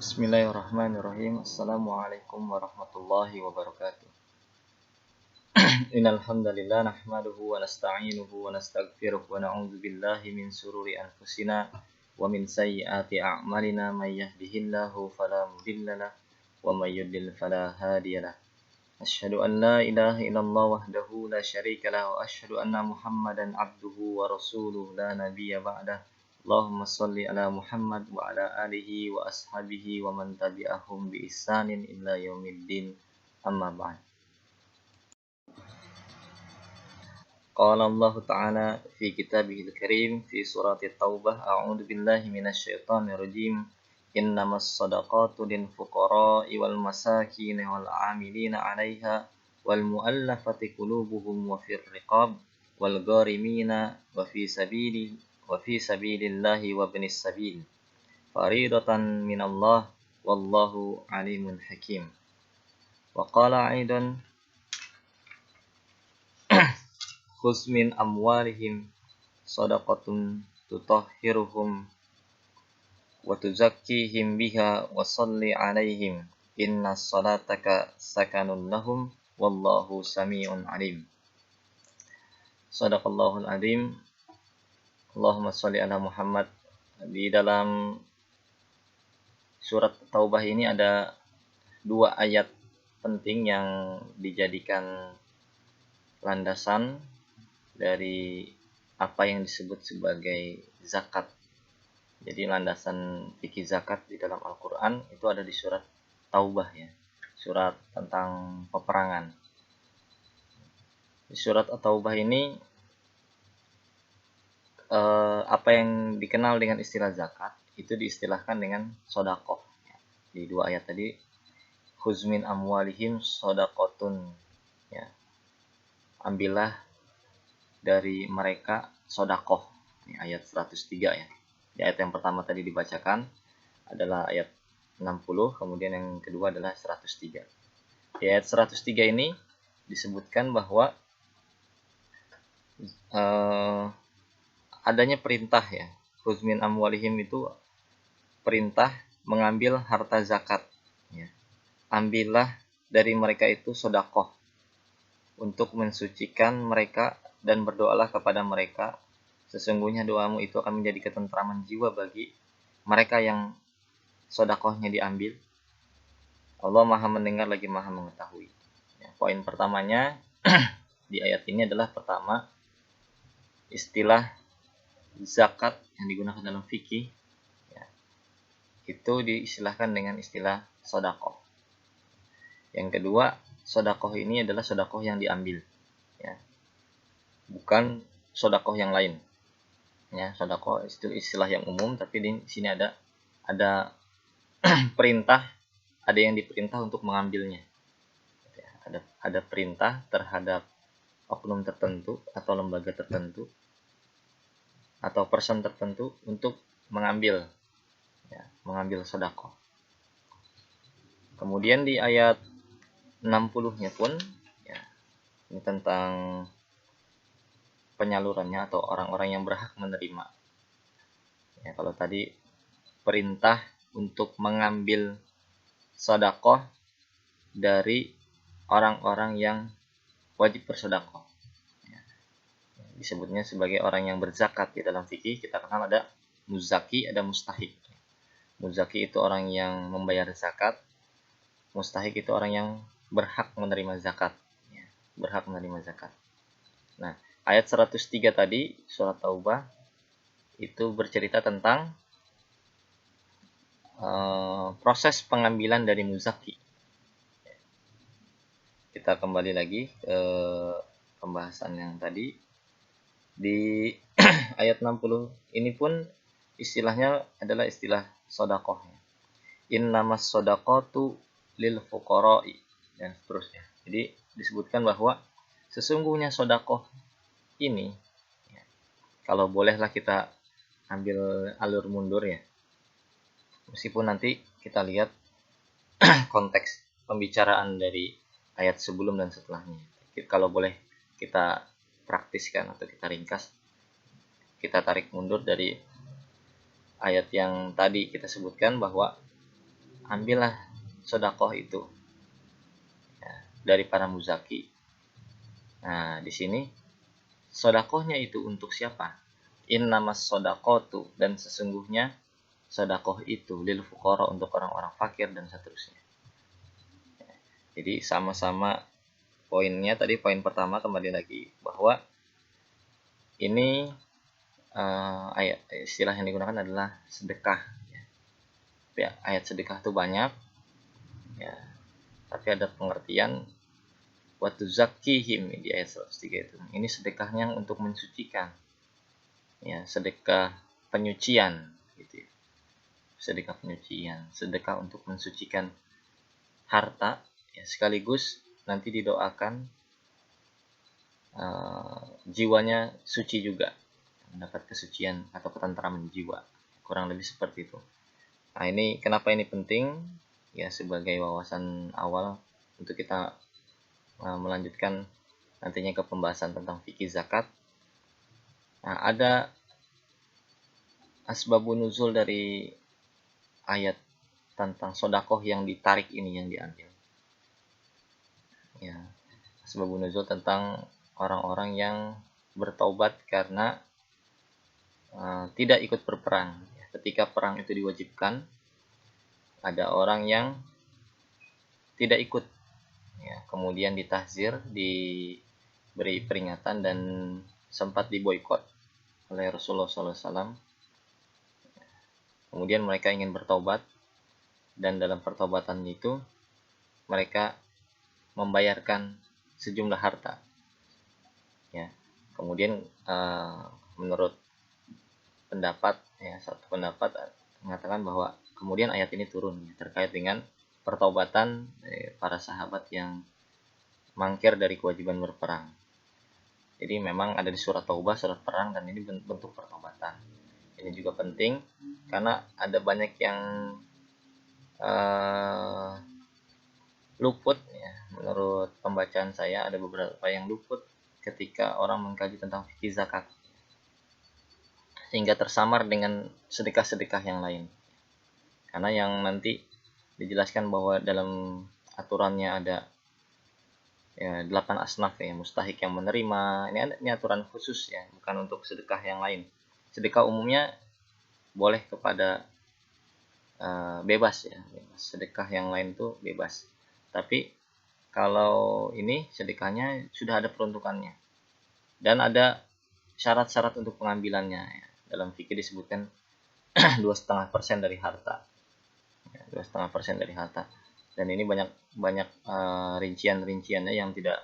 Bismillahirrahmanirrahim. Assalamualaikum warahmatullahi wabarakatuh. Innal hamdalillah nahmaduhu wa nasta'inuhu wa nastaghfiruh wa na'udzu billahi min sururi anfusina wa min sayyiati a'malina may yahdihillahu fala mudhillalah wa may yudlil fala hadiyalah. Asyhadu an la ilaha illallah wahdahu la syarika lah wa asyhadu anna Muhammadan abduhu wa rasuluhu la nabiyya ba'dah. Allahumma shalli ala Muhammad wa ala alihi wa ashabihi wa man tabi'ahum bi ihsanin ila yaumiddin. Amma ba'd. Qala Allah Ta'ala fi kitabihil karim fi surati Taubah, a'udzu billahi minasyaitonir rajim. Innamas shadaqatu lil fuqara'i wal masakin wal 'amilina 'alaiha wal mu'allafati qulubuhum wa fir riqab wal gharimina wa fi sabilillahi wa ibnis sabil faridatan minallah wallahu alimun hakim. Wa qala aidan khudz min amwalihim shadaqatun tutahhiruhum wa tuzakkihim biha wa shalli 'alaihim inna salataka sakanun lahum wallahu sami'un alim. Shadaqallahul azim. Allahumma sholli ala Muhammad. Di dalam surat Taubah ini ada dua ayat penting yang dijadikan landasan dari apa yang disebut sebagai zakat. Jadi landasan fikih zakat di dalam Al-Quran itu ada di surat Taubah ya, surat tentang peperangan. Di surat At-Taubah ini apa yang dikenal dengan istilah zakat itu diistilahkan dengan sodakoh. Di dua ayat tadi, khudz min amwalihim sodakotun, ya, ambillah dari mereka sodakoh. Ini ayat 103 ya. Di ayat yang pertama tadi dibacakan adalah ayat 60, kemudian yang kedua adalah 103. Di ayat 103 ini disebutkan bahwa adanya perintah ya, khudz min amwalihim itu perintah mengambil harta zakat ya. Ambillah dari mereka itu sedekah untuk mensucikan mereka dan berdoalah kepada mereka, sesungguhnya doamu itu akan menjadi ketentraman jiwa bagi mereka yang sedekahnya diambil. Allah Maha mendengar lagi Maha mengetahui ya. Poin pertamanya di ayat ini adalah pertama, istilah zakat yang digunakan dalam fikih ya, itu diistilahkan dengan istilah sedekah. Yang kedua, sedekah ini adalah sedekah yang diambil ya, bukan sedekah yang lain ya. Sedekah itu istilah yang umum, tapi di sini ada perintah, ada yang diperintah untuk mengambilnya ya. Ada perintah terhadap oknum tertentu atau lembaga tertentu atau person tertentu untuk mengambil sedekah. Kemudian di ayat 60-nya pun ya, ini tentang penyalurannya atau orang-orang yang berhak menerima. Ya, kalau tadi perintah untuk mengambil sedekah dari orang-orang yang wajib bersedekah. Disebutnya sebagai orang yang berzakat. Di dalam fikih kita kenal ada muzaki, ada mustahik. Muzaki itu orang yang membayar zakat, mustahik itu orang yang berhak menerima zakat ya, berhak menerima zakat. Nah, ayat 103 tadi surat Taubah itu bercerita tentang proses pengambilan dari muzaki. Kita kembali lagi ke pembahasan yang tadi. Di ayat 60 ini pun istilahnya adalah istilah sedekah. Innamas shadaqatu lil fuqara'i dan seterusnya. Jadi disebutkan bahwa sesungguhnya sedekah ini ya, kalau bolehlah kita ambil alur mundur ya. Meskipun nanti kita lihat konteks pembicaraan dari ayat sebelum dan setelahnya. Kalau boleh kita praktiskan atau kita ringkas, kita tarik mundur dari ayat yang tadi kita sebutkan bahwa ambillah sodakoh itu ya, dari para muzaki. Nah, di sini sodakohnya itu untuk siapa? Innamas sodakotu, dan sesungguhnya sodakoh itu lil fuqara, untuk orang-orang fakir, dan seterusnya. Jadi sama-sama poinnya tadi, poin pertama kembali lagi bahwa ini ayat istilah yang digunakan adalah sedekah. Ya, ayat sedekah itu banyak, ya, tapi ada pengertian waktu zakihim di ayat 103 itu. Ini sedekahnya untuk mensucikan, ya, sedekah penyucian, gitu ya. Sedekah penyucian, sedekah untuk mensucikan harta, ya, sekaligus nanti didoakan jiwanya suci juga, mendapat kesucian atau ketentraman jiwa, kurang lebih seperti itu. Nah, ini kenapa ini penting, ya, sebagai wawasan awal untuk kita melanjutkan nantinya ke pembahasan tentang fikih zakat. Nah, ada asbabun nuzul dari ayat tentang sodakoh yang ditarik ini, yang diambil. Ya, asbabun nuzul tentang orang-orang yang bertaubat karena tidak ikut berperang. Ketika perang itu diwajibkan, ada orang yang tidak ikut, ya, kemudian ditahzir, diberi peringatan, dan sempat diboikot oleh Rasulullah SAW. Kemudian mereka ingin bertobat, dan dalam pertobatan itu mereka membayarkan sejumlah harta. Ya, kemudian menurut pendapat, ya, satu pendapat mengatakan bahwa kemudian ayat ini turun terkait dengan pertobatan para sahabat yang mangkir dari kewajiban berperang. Jadi memang ada di surat Taubah, surat perang, dan ini bentuk pertobatan. Ini juga penting karena ada banyak yang luput, ya. Menurut pembacaan saya ada beberapa yang luput ketika orang mengkaji tentang fikih zakat, sehingga tersamar dengan sedekah-sedekah yang lain. Karena yang nanti dijelaskan bahwa dalam aturannya ada, ya, 8 asnaf, ya, mustahik yang menerima. Ini aturan khusus, ya, bukan untuk sedekah yang lain. Sedekah umumnya boleh kepada bebas, ya, bebas. Sedekah yang lain tuh bebas. Tapi kalau ini sedekahnya sudah ada peruntukannya dan ada syarat-syarat untuk pengambilannya, ya. Dalam fikih disebutkan 2,5% dari harta, 2,5% dari harta. Dan ini banyak rincian-rinciannya yang tidak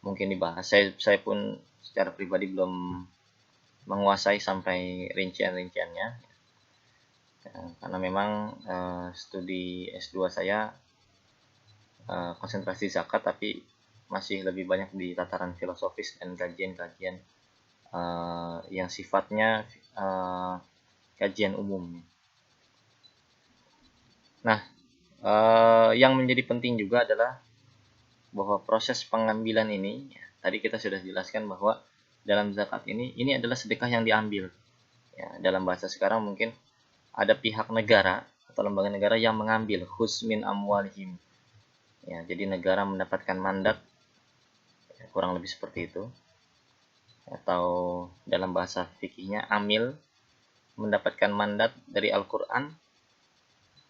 mungkin dibahas. Saya pun secara pribadi belum menguasai sampai rincian-rinciannya, karena memang studi S2 saya konsentrasi zakat, tapi masih lebih banyak di tataran filosofis dan kajian-kajian yang sifatnya kajian umum. Nah, yang menjadi penting juga adalah bahwa proses pengambilan ini, ya, tadi kita sudah jelaskan bahwa dalam zakat ini adalah sedekah yang diambil. Ya, dalam bahasa sekarang mungkin ada pihak negara atau lembaga negara yang mengambil khusmin amwalihim. Ya, jadi negara mendapatkan mandat, ya, kurang lebih seperti itu. Atau dalam bahasa fikihnya amil mendapatkan mandat dari Al-Quran,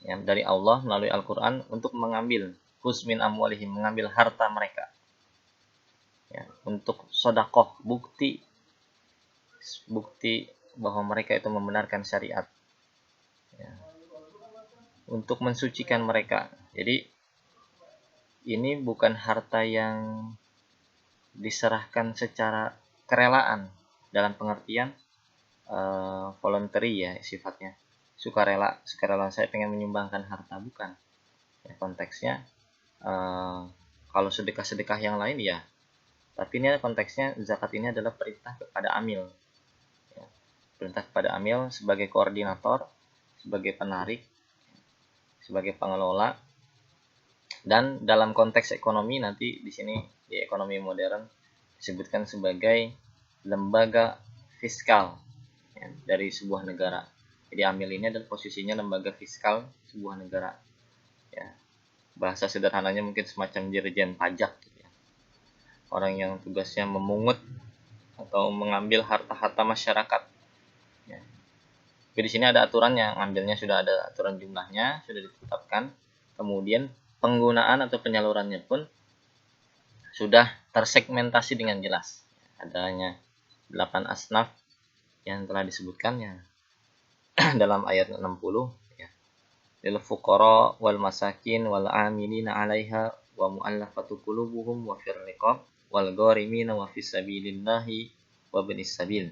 ya, dari Allah melalui Al-Quran untuk mengambil khusmin amwalihim, mengambil harta mereka, ya, untuk sodakoh, bukti bahwa mereka itu membenarkan syariat, ya, untuk mensucikan mereka. Jadi ini bukan harta yang diserahkan secara kerelaan dalam pengertian voluntary, ya, sifatnya sukarela saya pengen menyumbangkan harta, bukan, ya, konteksnya kalau sedekah-sedekah yang lain, ya, tapi ini konteksnya zakat ini adalah perintah kepada amil, ya, perintah kepada amil sebagai koordinator, sebagai penarik, sebagai pengelola. Dan dalam konteks ekonomi nanti di sini di ekonomi modern disebutkan sebagai lembaga fiskal, ya, dari sebuah negara. Jadi amil ini adalah posisinya lembaga fiskal sebuah negara. Ya, bahasa sederhananya mungkin semacam dirjen pajak gitu ya. Orang yang tugasnya memungut atau mengambil harta-harta masyarakat. Ya. Tapi di sini ada aturannya, ngambilnya sudah ada aturan jumlahnya, sudah ditetapkan. Kemudian penggunaan atau penyalurannya pun sudah tersegmentasi dengan jelas. Adanya 8 asnaf yang telah disebutkannya dalam ayat 60 ya. Lil fuqara wal masakin wal amilina 'alaiha wa mu'allafatu qulubuhum wa fir riqab wal gharimina wa fis sabilillahi wa ibnis sabil.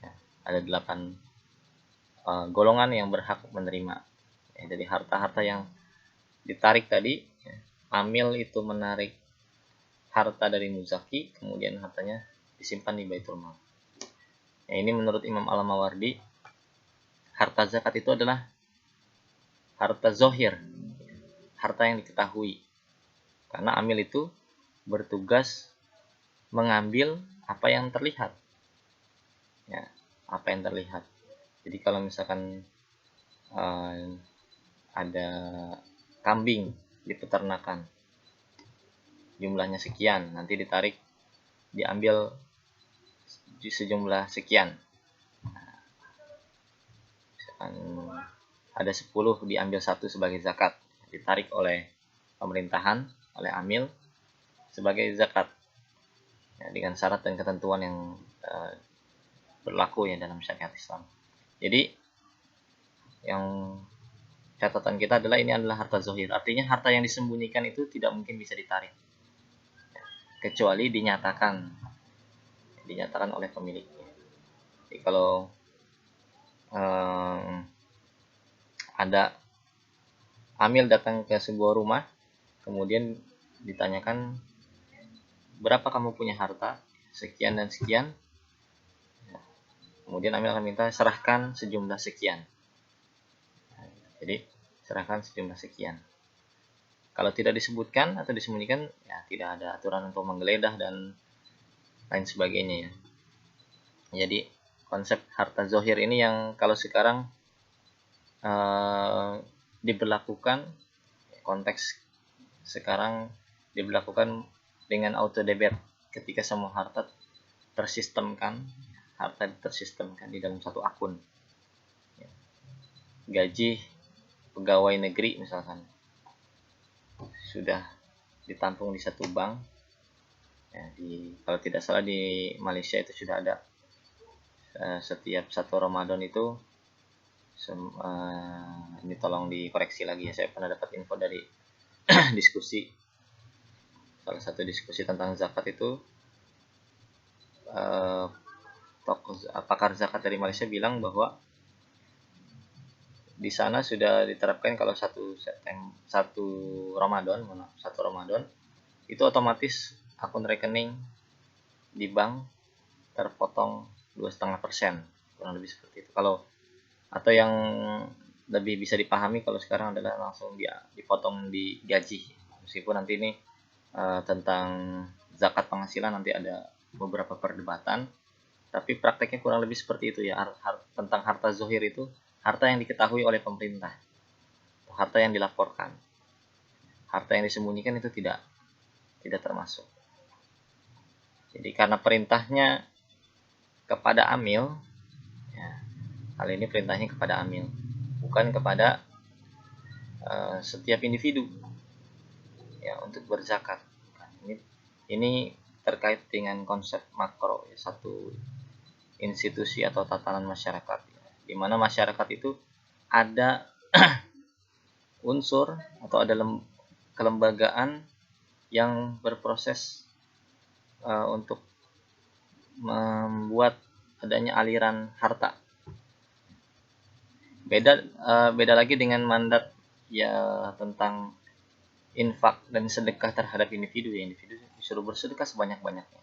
Ya, ada 8 golongan yang berhak menerima. Ya, jadi harta-harta yang ditarik tadi, ya, amil itu menarik harta dari muzaki, kemudian hartanya disimpan di Baitul Mal. Ya, ini menurut Imam Al-Mawardi, harta zakat itu adalah harta zohir, harta yang diketahui. Karena amil itu bertugas mengambil apa yang terlihat. Ya, apa yang terlihat. Jadi kalau misalkan ada kambing di peternakan, jumlahnya sekian, nanti ditarik, diambil sejumlah sekian. Misalkan ada 10, diambil 1 sebagai zakat, ditarik oleh pemerintahan, oleh amil sebagai zakat, ya, dengan syarat dan ketentuan yang berlaku ya dalam syariat Islam. Jadi yang catatan kita adalah ini adalah harta zohir, artinya harta yang disembunyikan itu tidak mungkin bisa ditarik kecuali dinyatakan oleh pemiliknya. Jadi kalau ada amil datang ke sebuah rumah, kemudian ditanyakan, berapa kamu punya harta? Sekian dan sekian. Kemudian amil akan minta, serahkan sejumlah sekian. Jadi serahkan sejumlah sekian. Kalau tidak disebutkan atau disembunyikan, ya tidak ada aturan untuk menggeledah dan lain sebagainya ya. Jadi konsep harta zohir ini yang kalau sekarang diberlakukan, konteks sekarang diberlakukan dengan auto debit, ketika semua harta tersistemkan di dalam satu akun. Gaji pegawai negeri misalkan sudah ditampung di satu bank. Ya, kalau tidak salah di Malaysia itu sudah ada, setiap 1 Ramadan itu, ini tolong dikoreksi lagi ya, saya pernah dapat info dari diskusi, salah satu diskusi tentang zakat itu, pakar zakat dari Malaysia bilang bahwa di sana sudah diterapkan kalau 1 Ramadan itu otomatis akun rekening di bank terpotong 2,5%, kurang lebih seperti itu. Atau yang lebih bisa dipahami kalau sekarang adalah langsung dipotong di gaji, meskipun nanti ini tentang zakat penghasilan nanti ada beberapa perdebatan, tapi prakteknya kurang lebih seperti itu ya. Tentang harta zohir itu harta yang diketahui oleh pemerintah, harta yang dilaporkan. Harta yang disembunyikan itu tidak termasuk. Jadi karena perintahnya kepada amil, ya, hal ini perintahnya kepada amil, bukan kepada setiap individu ya untuk berzakat. Ini terkait dengan konsep makro ya, satu institusi atau tatanan masyarakat ya, di mana masyarakat itu ada unsur atau ada kelembagaan yang berproses untuk membuat adanya aliran harta. Beda lagi dengan mandat ya tentang infak dan sedekah terhadap individu ya. Individu disuruh bersedekah sebanyak-banyaknya.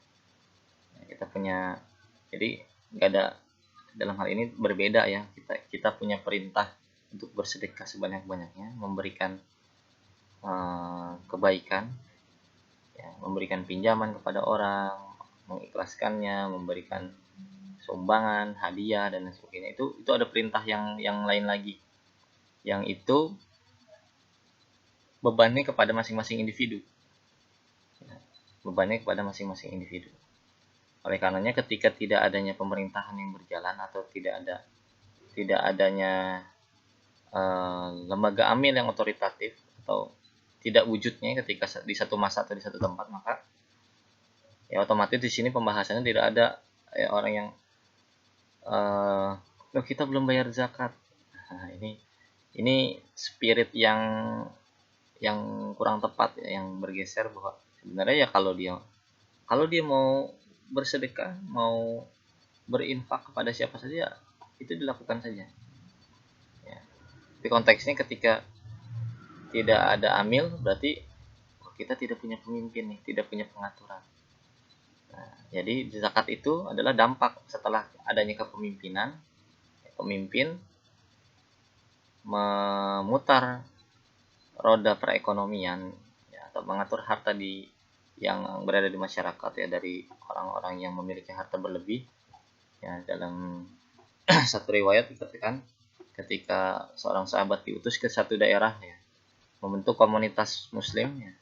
Kita punya, jadi nggak ada, dalam hal ini berbeda ya, kita punya perintah untuk bersedekah sebanyak-banyaknya, memberikan kebaikan ya, memberikan pinjaman kepada orang, mengikhlaskannya, memberikan sumbangan, hadiah dan sebagainya. Itu ada perintah yang lain lagi, yang itu bebannya kepada masing-masing individu. Bebannya kepada masing-masing individu. Oleh karenanya ketika tidak adanya pemerintahan yang berjalan atau tidak adanya lembaga amil yang otoritatif atau tidak wujudnya ketika di satu masa atau di satu tempat, maka ya otomatis di sini pembahasannya tidak ada orang yang loh kita belum bayar zakat. Nah, ini spirit yang kurang tepat ya, yang bergeser bahwa sebenarnya ya kalau dia mau bersedekah, mau berinfak kepada siapa saja, itu dilakukan saja. Ya. Tapi konteksnya ketika tidak ada amil, berarti kita tidak punya pemimpin nih, tidak punya pengaturan. Nah, jadi zakat itu adalah dampak setelah adanya kepemimpinan. Pemimpin memutar roda perekonomian ya, atau mengatur harta yang berada di masyarakat ya, dari orang-orang yang memiliki harta berlebih ya. Dalam satu riwayat dikatakan ketika seorang sahabat diutus ke satu daerah ya, membentuk komunitas muslim ya.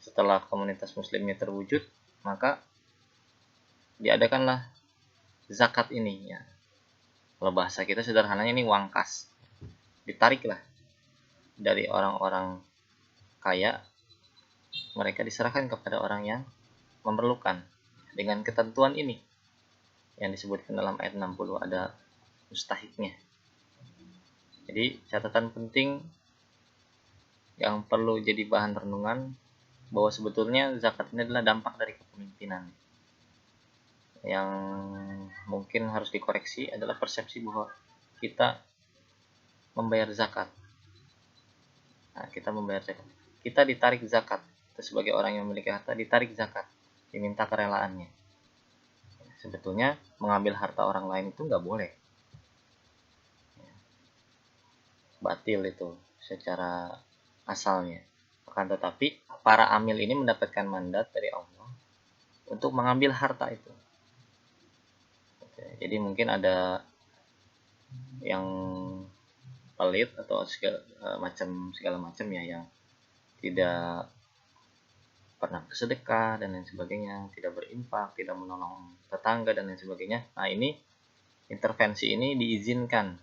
Setelah komunitas muslimnya terwujud, maka diadakanlah zakat ini ya. Kalau bahasa kita sederhananya ini uang kas. Ditariklah dari orang-orang kaya, mereka diserahkan kepada orang yang memerlukan dengan ketentuan ini yang disebutkan dalam ayat 60, ada mustahiknya. Jadi catatan penting yang perlu jadi bahan renungan bahwa sebetulnya zakat ini adalah dampak dari kepemimpinan. Yang mungkin harus dikoreksi adalah persepsi bahwa kita membayar zakat. Nah, kita membayar zakat. Kita ditarik zakat. Kita sebagai orang yang memiliki harta ditarik zakat. Diminta kerelaannya. Sebetulnya mengambil harta orang lain itu nggak boleh. Batil itu secara asalnya. Akan tetapi para amil ini mendapatkan mandat dari Allah untuk mengambil harta itu. Jadi mungkin ada yang pelit atau segala macam ya, yang tidak pernah bersedekah dan lain sebagainya, tidak berinfak, tidak menolong tetangga dan lain sebagainya. Nah, ini intervensi ini diizinkan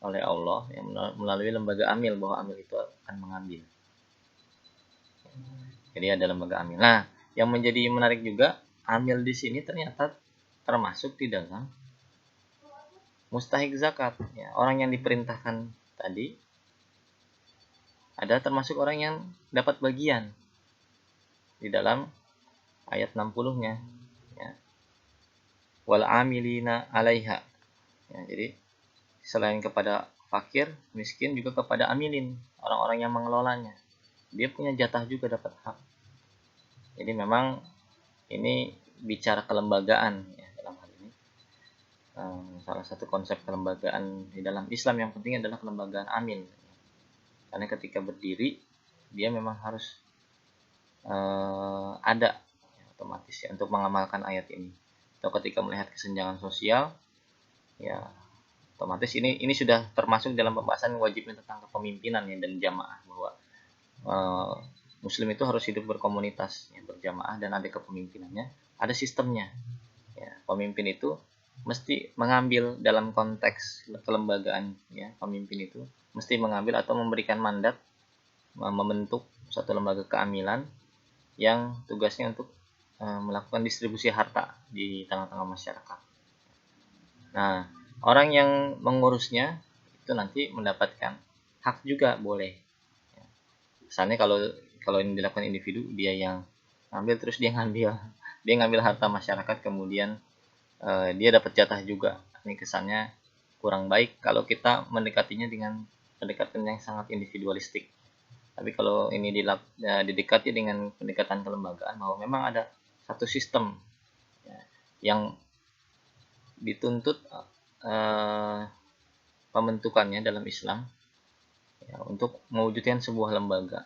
oleh Allah yang melalui lembaga amil, bahwa amil itu akan mengambil. Jadi ada lembaga amil. Nah, yang menjadi menarik juga, amil di sini ternyata termasuk di dalam mustahik zakat ya. Orang yang diperintahkan tadi ada termasuk orang yang dapat bagian di dalam ayat 60-nya ya. Wal amilina 'alaiha. Ya, jadi selain kepada fakir, miskin, juga kepada amilin, orang-orang yang mengelolanya. Dia punya jatah juga, dapat hak. Jadi memang ini bicara kelembagaan ya, dalam hal ini. Salah satu konsep kelembagaan di dalam Islam yang penting adalah kelembagaan amil. Karena ketika berdiri dia memang harus ada ya, otomatis ya, untuk mengamalkan ayat ini. Atau ketika melihat kesenjangan sosial ya, otomatis ini sudah termasuk dalam pembahasan wajibnya tentang kepemimpinan ya, dan jamaah, bahwa muslim itu harus hidup berkomunitas ya, berjamaah, dan ada kepemimpinannya, ada sistemnya ya. Pemimpin itu mesti mengambil dalam konteks kelembagaan ya, pemimpin itu mesti mengambil atau memberikan mandat membentuk suatu lembaga keamilan yang tugasnya untuk melakukan distribusi harta di tengah-tengah masyarakat. Nah, orang yang mengurusnya itu nanti mendapatkan hak juga, boleh. Misalnya kalau ini dilakukan individu, dia yang ngambil, terus dia ngambil harta masyarakat, kemudian dia dapat jatah juga. Ini kesannya kurang baik kalau kita mendekatinya dengan pendekatan yang sangat individualistik. Tapi kalau ini didekati dengan pendekatan kelembagaan, bahwa memang ada satu sistem ya, yang dituntut pembentukannya dalam Islam ya, untuk mewujudkan sebuah lembaga.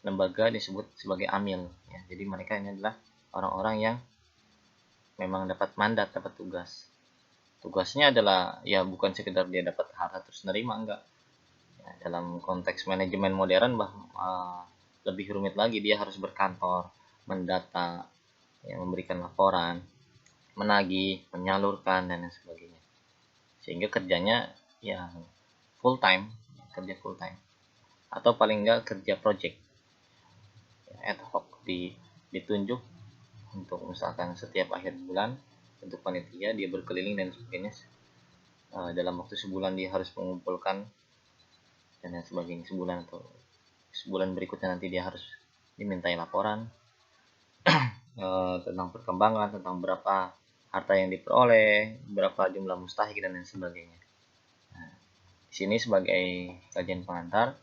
Lembaga disebut sebagai amil ya. Jadi mereka ini adalah orang-orang yang memang dapat mandat, dapat tugas. Tugasnya adalah ya bukan sekedar dia dapat harta terus nerima, enggak. Nah, dalam konteks manajemen modern lebih rumit lagi, dia harus berkantor, mendata, ya, memberikan laporan, menagih, menyalurkan dan lain sebagainya. Sehingga kerjanya ya full time, kerja full time. Atau paling enggak kerja project, ya, ad hoc, ditunjuk untuk misalkan setiap akhir bulan untuk panitia dia berkeliling dan sebagainya. Dalam waktu sebulan dia harus mengumpulkan dan lain sebagainya, sebulan atau sebulan berikutnya nanti dia harus dimintai laporan tentang perkembangan, tentang berapa harta yang diperoleh, berapa jumlah mustahik dan lain sebagainya. Nah, di sini sebagai kajian pengantar,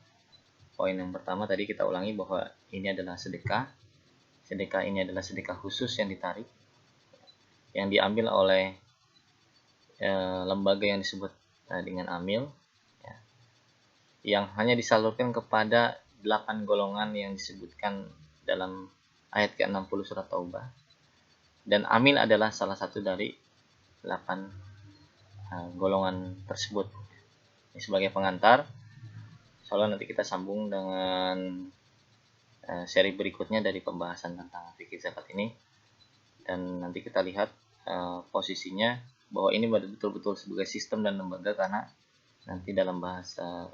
poin yang pertama tadi kita ulangi bahwa ini adalah sedekah. Sedekah ini adalah sedekah khusus yang ditarik, yang diambil oleh lembaga yang disebut dengan amil, ya, yang hanya disalurkan kepada 8 golongan yang disebutkan dalam ayat ke-60 surat Taubah. Dan amil adalah salah satu dari 8 golongan tersebut. Ini sebagai pengantar, soalnya nanti kita sambung dengan seri berikutnya dari pembahasan tentang fikih zakat ini, dan nanti kita lihat posisinya bahwa ini betul-betul sebagai sistem dan lembaga, karena nanti dalam bahasa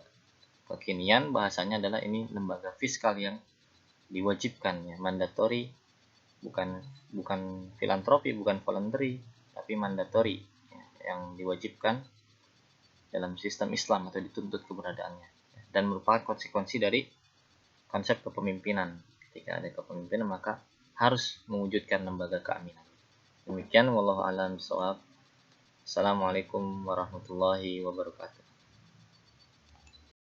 kekinian bahasanya adalah ini lembaga fiskal yang diwajibkan, ya, mandatory, bukan filantropi, bukan voluntary, tapi mandatory, ya, yang diwajibkan dalam sistem Islam atau dituntut keberadaannya, dan merupakan konsekuensi dari konsep kepemimpinan. Ketika ada kepemimpinan maka harus mewujudkan lembaga keaminan. Demikian, wallahu a'lam bishawab. Assalamualaikum warahmatullahi wabarakatuh.